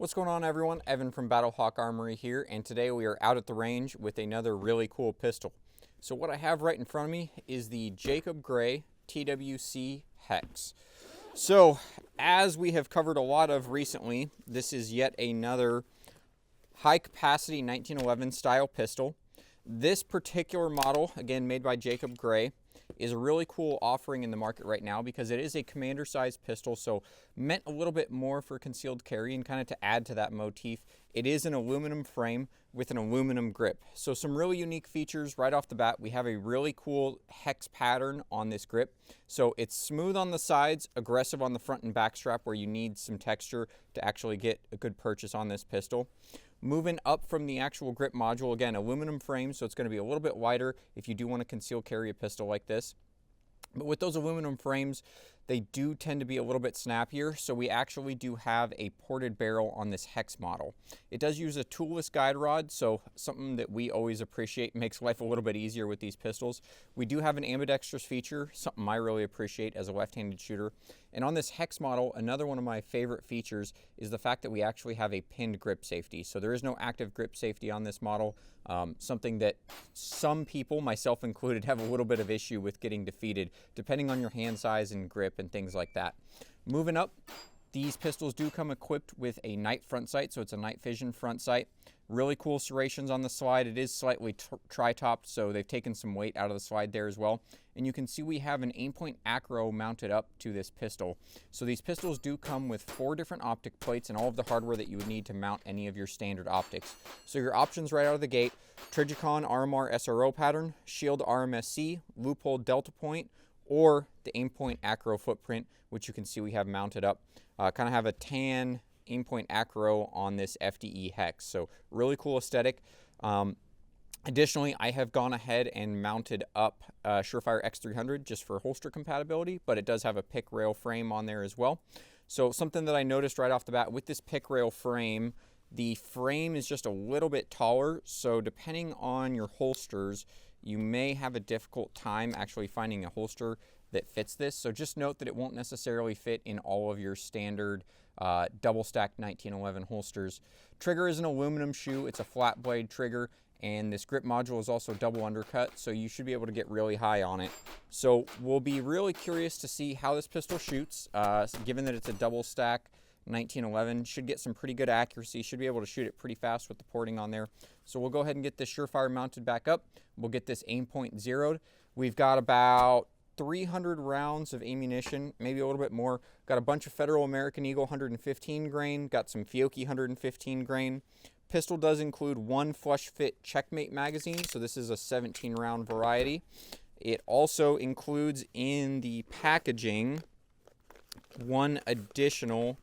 What's going on, everyone? Evan from Battlehawk Armory here, and today we are out at the range with another really cool pistol. So what I have right in front of me is the Jacob Grey TWC HEX. So as we have covered a lot of recently, this is yet another high capacity 1911 style pistol. This particular model, again made by Jacob Grey, is a really cool offering in the market right now because it is a commander sized pistol, so meant a little bit more for concealed carry, and kind of to add to that motif, it is an aluminum frame with an aluminum grip. So some really unique features right off the bat. We have a really cool hex pattern on this grip. So it's smooth on the sides, aggressive on the front and back strap where you need some texture to actually get a good purchase on this pistol. Moving up from the actual grip module, again, aluminum frame, so it's going to be a little bit wider if you do want to conceal carry a pistol like this. But with those aluminum frames, they do tend to be a little bit snappier, so we actually do have a ported barrel on this hex model. It does use a toolless guide rod, so something that we always appreciate, makes life a little bit easier with these pistols. We do have an ambidextrous feature, something I really appreciate as a left-handed shooter. And on this hex model, another one of my favorite features is the fact that we actually have a pinned grip safety. So there is no active grip safety on this model, something that some people, myself included, have a little bit of issue with getting defeated, depending on your hand size and grip and things like that. Moving up, these pistols do come equipped with a night front sight, so it's a night vision front sight. Really cool serrations on the slide. It is slightly tri-topped, so they've taken some weight out of the slide there as well. And you can see we have an aim-point acro mounted up to this pistol. So these pistols do come with 4 different optic plates and all of the hardware that you would need to mount any of your standard optics. So your options right out of the gate: Trijicon RMR SRO pattern, Shield RMSC, loophole delta point, or the aim-point acro footprint, which you can see we have mounted up. Kind of have a tan aim-point acro on this FDE hex, so really cool aesthetic. Additionally, I have gone ahead and mounted up Surefire X300 just for holster compatibility, but it does have a pick rail frame on there as well. So something that I noticed right off the bat with this pick rail frame, the frame is just a little bit taller, so depending on your holsters, you may have a difficult time actually finding a holster that fits this. So just note that it won't necessarily fit in all of your standard double stacked 1911 holsters. Trigger is an aluminum shoe. It's a flat blade trigger, and this grip module is also double undercut, so you should be able to get really high on it. So we'll be really curious to see how this pistol shoots, given that it's a double stack 1911. Should get some pretty good accuracy, should be able to shoot it pretty fast with the porting on there. So we'll go ahead and get this Surefire mounted back up. We'll get this aim point zeroed. We've got about 300 rounds of ammunition, maybe a little bit more. Got a bunch of Federal American Eagle 115 grain, got some Fiocchi 115 grain. Pistol does include 1 flush fit checkmate magazine, so this is a 17 round variety. It also includes in the packaging 1 additional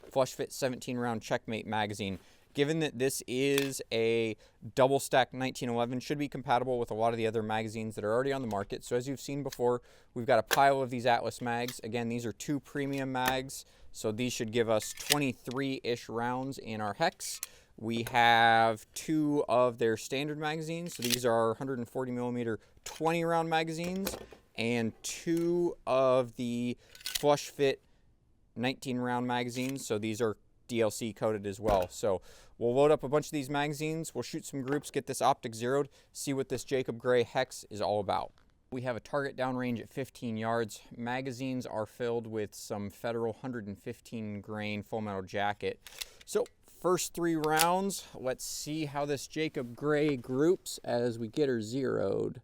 flush fit 17 round checkmate magazine. Given that this is a double stack 1911, should be compatible with a lot of the other magazines that are already on the market. So as you've seen before, we've got a pile of these Atlas mags. Again, these are 2 premium mags, so these should give us 23-ish rounds in our hex. We have 2 of their standard magazines, so these are 140 millimeter 20 round magazines, and 2 of the flush fit 19 round magazines, so these are DLC coded as well. So we'll load up a bunch of these magazines, we'll shoot some groups, get this optic zeroed, see what this Jacob Grey HEX is all about. We have a target downrange at 15 yards. Magazines are filled with some Federal 115 grain full metal jacket. So first 3 rounds, let's see how this Jacob Grey groups as we get her zeroed.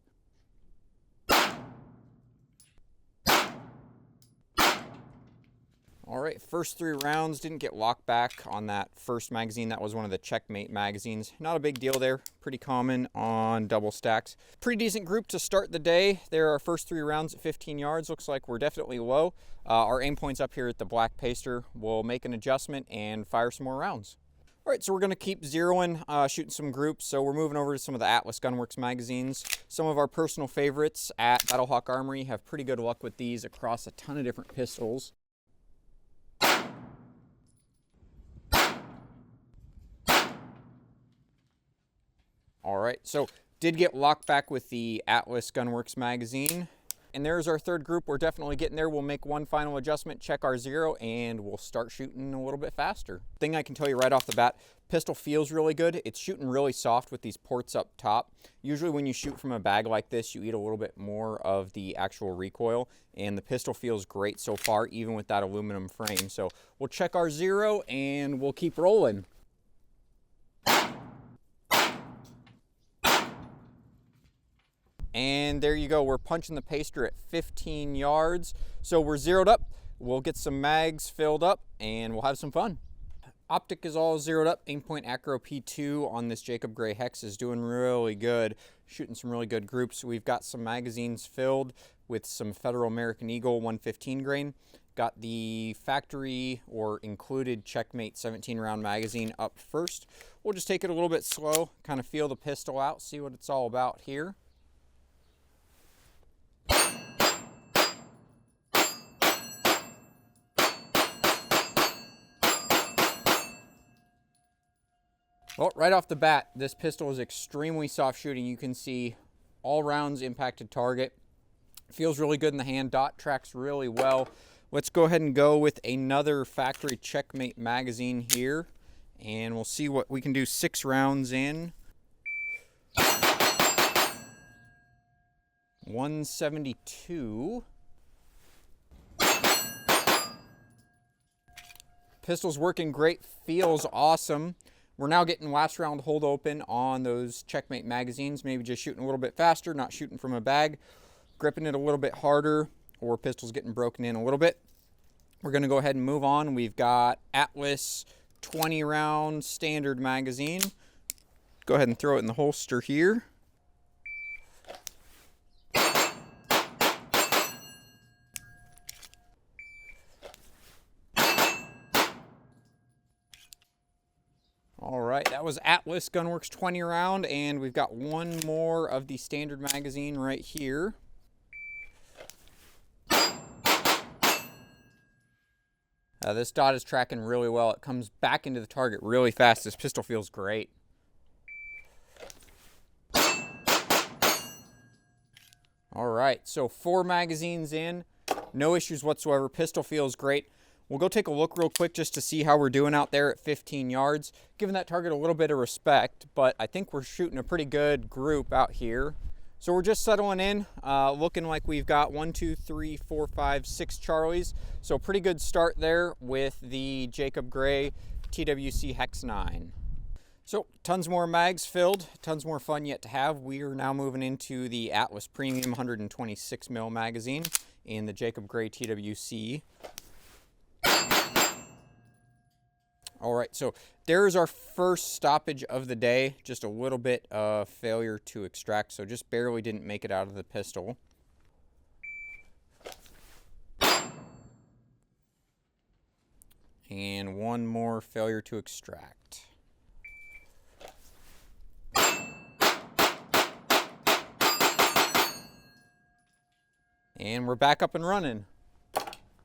All right, first 3 rounds, didn't get locked back on that first magazine. That was one of the checkmate magazines. Not a big deal there, pretty common on double stacks. Pretty decent group to start the day. There are first 3 rounds at 15 yards. Looks like we're definitely low. Our aim point's up here at the black paster. We'll make an adjustment and fire some more rounds. All right, so we're gonna keep zeroing, shooting some groups. So we're moving over to some of the Atlas Gunworks magazines. Some of our personal favorites at Battlehawk Armory, have pretty good luck with these across a ton of different pistols. All right, so did get locked back with the Atlas Gunworks magazine. and there's our third group. We're definitely getting there. We'll make one final adjustment, check our zero, and we'll start shooting a little bit faster. Thing I can tell you right off the bat, pistol feels really good. It's shooting really soft with these ports up top. Usually when you shoot from a bag like this, you eat a little bit more of the actual recoil, and the pistol feels great so far, even with that aluminum frame. So we'll check our zero and we'll keep rolling. And there you go, we're punching the paster at 15 yards. So we're zeroed up, we'll get some mags filled up, and we'll have some fun. Optic is all zeroed up. Aim point acro P2 on this Jacob Grey HEX is doing really good. Shooting some really good groups. We've got some magazines filled with some Federal American Eagle 115 grain. Got the factory or included Checkmate 17 round magazine up first. We'll just take it a little bit slow, kind of feel the pistol out, see what it's all about here. Well, right off the bat, this pistol is extremely soft shooting. You can see all rounds impacted target. Feels really good in the hand. Dot tracks really well. Let's go ahead and go with another factory Checkmate magazine here, and we'll see what we can do. 6 rounds in. 172. Pistol's working great. Feels awesome. We're now getting last round hold open on those Checkmate magazines, maybe just shooting a little bit faster, not shooting from a bag, gripping it a little bit harder, or pistol's getting broken in a little bit. We're going to go ahead and move on. We've got Atlas 20 round standard magazine. Go ahead and throw it in the holster here. All right, that was Atlas Gunworks 20 round, and we've got one more of the standard magazine right here. This dot is tracking really well. It comes back into the target really fast. This pistol feels great. All right, so 4 magazines in, no issues whatsoever. Pistol feels great. We'll go take a look real quick just to see how we're doing out there at 15 yards. Giving that target a little bit of respect, but I think we're shooting a pretty good group out here. So we're just settling in, looking like we've got 1, 2, 3, 4, 5, 6 Charlies. So pretty good start there with the Jacob Grey TWC HEX 9. So tons more mags filled, tons more fun yet to have. We are now moving into the Atlas Premium 126 mil magazine in the Jacob Grey TWC. All right, so there's our first stoppage of the day. Just a little bit of failure to extract, so just barely didn't make it out of the pistol. And one more failure to extract. And we're back up and running.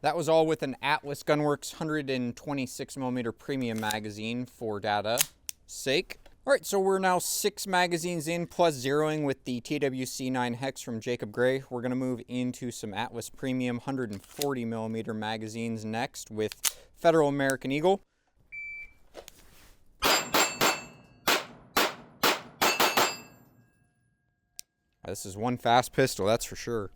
That was all with an Atlas Gunworks 126mm premium magazine for data sake. All right, so we're now 6 magazines in plus zeroing with the TWC 9 HEX from Jacob Grey. We're going to move into some Atlas Premium 140mm magazines next with Federal American Eagle. This is one fast pistol, that's for sure.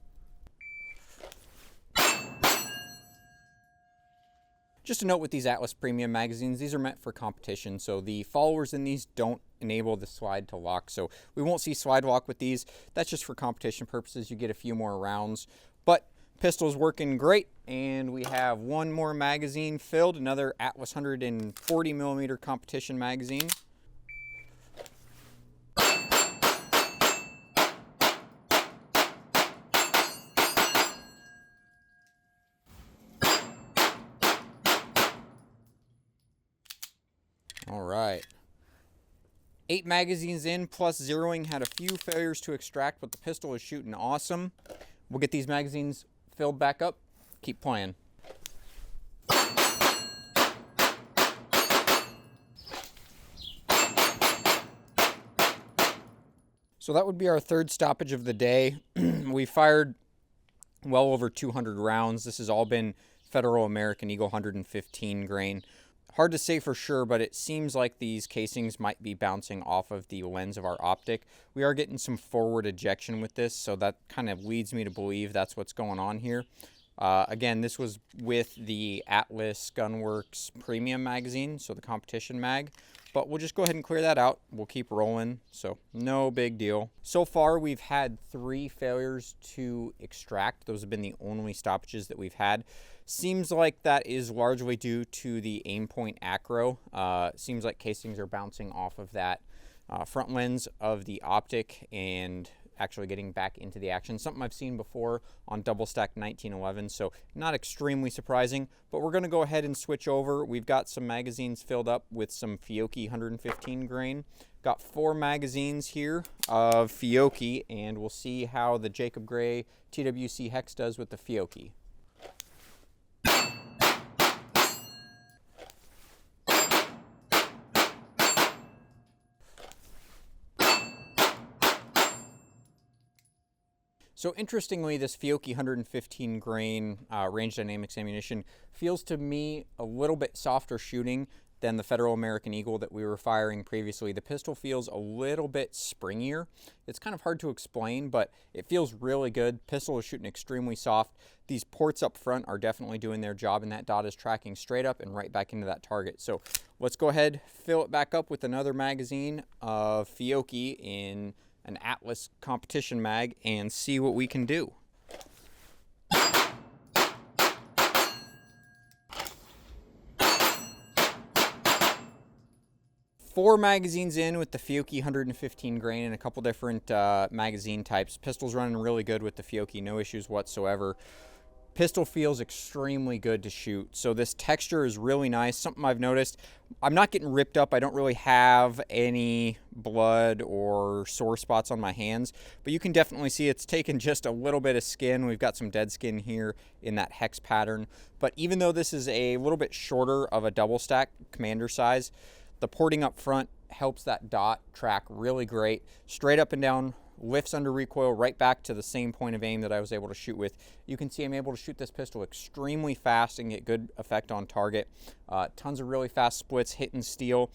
Just a note with these Atlas Premium magazines, these are meant for competition, so the followers in these don't enable the slide to lock, so we won't see slide lock with these. That's just for competition purposes. You get a few more rounds, but pistol's working great, and we have one more magazine filled, another Atlas 140mm competition magazine. All right, 8 magazines in plus zeroing. Had a few failures to extract, but the pistol is shooting awesome. We'll get these magazines filled back up, keep playing. So that would be our third stoppage of the day. We fired well over 200 rounds. This has all been Federal American Eagle 115 grain. Hard to say for sure, but it seems like these casings might be bouncing off of the lens of our optic. We are getting some forward ejection with this, so that kind of leads me to believe that's what's going on here. Again, this was with the Atlas Gunworks Premium magazine, so the competition mag. But we'll just go ahead and clear that out. We'll keep rolling, so no big deal. So far, we've had 3 failures to extract. Those have been the only stoppages that we've had. Seems like that is largely due to the aim point acro. Seems like casings are bouncing off of that front lens of the optic and actually getting back into the action. Something I've seen before on double stack 1911, so not extremely surprising, but we're gonna go ahead and switch over. We've got some magazines filled up with some Fiocchi 115 grain. Got 4 magazines here of Fiocchi, and we'll see how the Jacob Grey TWC HEX does with the Fiocchi. So interestingly, this Fiocchi 115 grain range dynamics ammunition feels to me a little bit softer shooting than the Federal American Eagle that we were firing previously. The pistol feels a little bit springier. It's kind of hard to explain, but it feels really good. Pistol is shooting extremely soft. These ports up front are definitely doing their job, and that dot is tracking straight up and right back into that target. So let's go ahead, fill it back up with another magazine of Fiocchi in an Atlas competition mag and see what we can do. Four magazines in with the Fiocchi 115 grain and a couple different magazine types. Pistol's running really good with the Fiocchi, no issues whatsoever. Pistol feels extremely good to shoot. So this texture is really nice. Something I've noticed, I'm not getting ripped up. I don't really have any blood or sore spots on my hands, but you can definitely see it's taken just a little bit of skin. We've got some dead skin here in that hex pattern. But even though this is a little bit shorter of a double stack commander size, the porting up front helps that dot track really great. Straight up and down, lifts under recoil right back to the same point of aim that I was able to shoot with. You can see I'm able to shoot this pistol extremely fast and get good effect on target. Tons of really fast splits, hitting steel.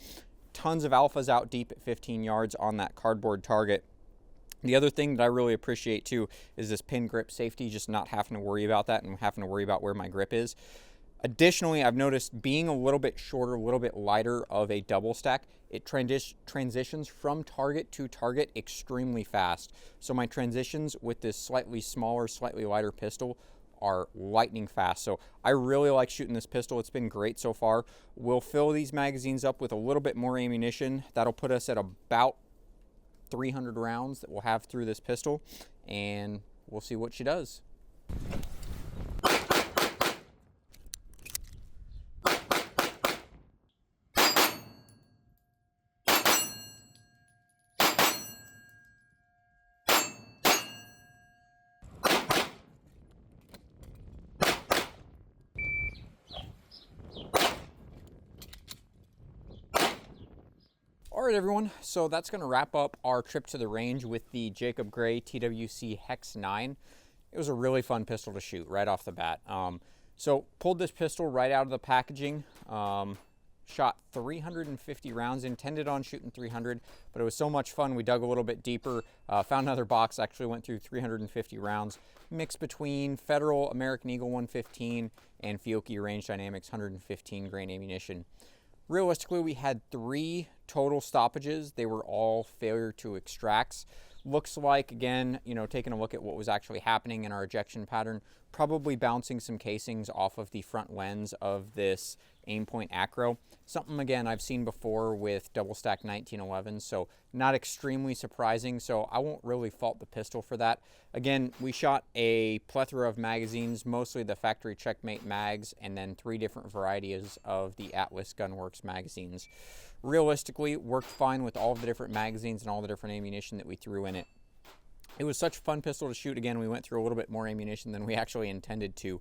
Tons of alphas out deep at 15 yards on that cardboard target. The other thing that I really appreciate too is this pin grip safety, just not having to worry about that and having to worry about where my grip is. Additionally, I've noticed being a little bit shorter, a little bit lighter of a double stack, it transitions from target to target extremely fast. So my transitions with this slightly smaller, slightly lighter pistol are lightning fast. So I really like shooting this pistol. It's been great so far. We'll fill these magazines up with a little bit more ammunition. That'll put us at about 300 rounds that we'll have through this pistol, and we'll see what she does. All right, everyone, so that's going to wrap up our trip to the range with the Jacob Grey TWC HEX 9. It was a really fun pistol to shoot right off the bat. So pulled this pistol right out of the packaging, shot 350 rounds, intended on shooting 300, but it was so much fun we dug a little bit deeper, found another box, actually went through 350 rounds, mixed between Federal American Eagle 115 and Fiocchi Range Dynamics 115 grain ammunition. Realistically, we had 3 total stoppages. They were all failure to extracts. Looks like, again, you know, taking a look at what was actually happening in our ejection pattern, probably bouncing some casings off of the front lens of this aim point acro. Something, again, I've seen before with double stack 1911, so not extremely surprising, so I won't really fault the pistol for that. Again, we shot a plethora of magazines, mostly the factory checkmate mags, and then 3 different varieties of the Atlas Gunworks magazines. Realistically, worked fine with all of the different magazines and all the different ammunition that we threw in it. It was such a fun pistol to shoot. Again, we went through a little bit more ammunition than we actually intended to.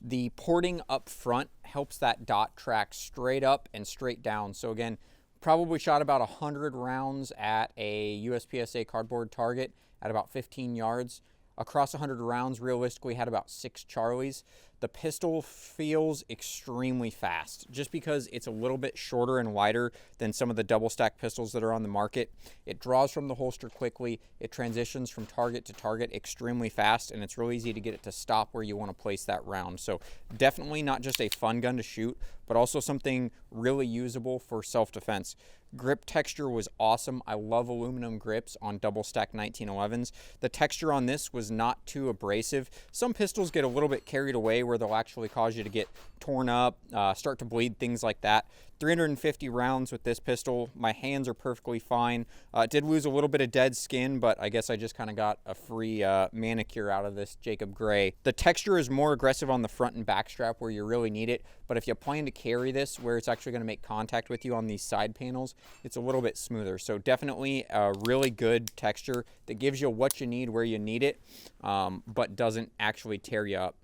The porting up front helps that dot track straight up and straight down. So again, probably shot about 100 rounds at a USPSA cardboard target at about 15 yards. across 100 rounds, realistically had about 6 Charlies. The pistol feels extremely fast just because it's a little bit shorter and lighter than some of the double stack pistols that are on the market. It draws from the holster quickly, it transitions from target to target extremely fast, and it's really easy to get it to stop where you want to place that round. So definitely not just a fun gun to shoot, but also something really usable for self-defense. Grip texture was awesome. I love aluminum grips on double stack 1911s. The texture on this was not too abrasive. Some pistols get a little bit carried away where they'll actually cause you to get torn up, start to bleed, things like that. 350 rounds with this pistol. My hands are perfectly fine. Did lose a little bit of dead skin, but I guess I just kind of got a free manicure out of this Jacob Grey. The texture is more aggressive on the front and back strap where you really need it, but if you plan to carry this where it's actually going to make contact with you on these side panels, it's a little bit smoother. So definitely a really good texture that gives you what you need where you need it, but doesn't actually tear you up.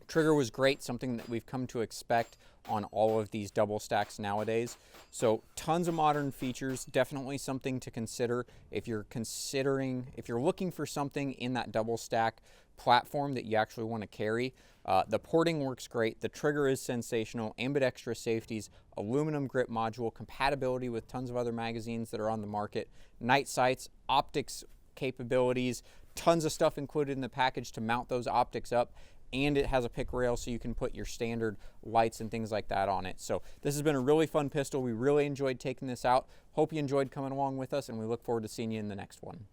Trigger was great, something that we've come to expect on all of these double stacks nowadays. So tons of modern features, definitely something to consider if you're looking for something in that double stack platform that you actually want to carry. The porting works great, the trigger is sensational, ambidextrous safeties, aluminum grip module, compatibility with tons of other magazines that are on the market, night sights, optics capabilities, tons of stuff included in the package to mount those optics up, and it has a pick rail so you can put your standard lights and things like that on it. So this has been a really fun pistol. We really enjoyed taking this out. Hope you enjoyed coming along with us, and we look forward to seeing you in the next one.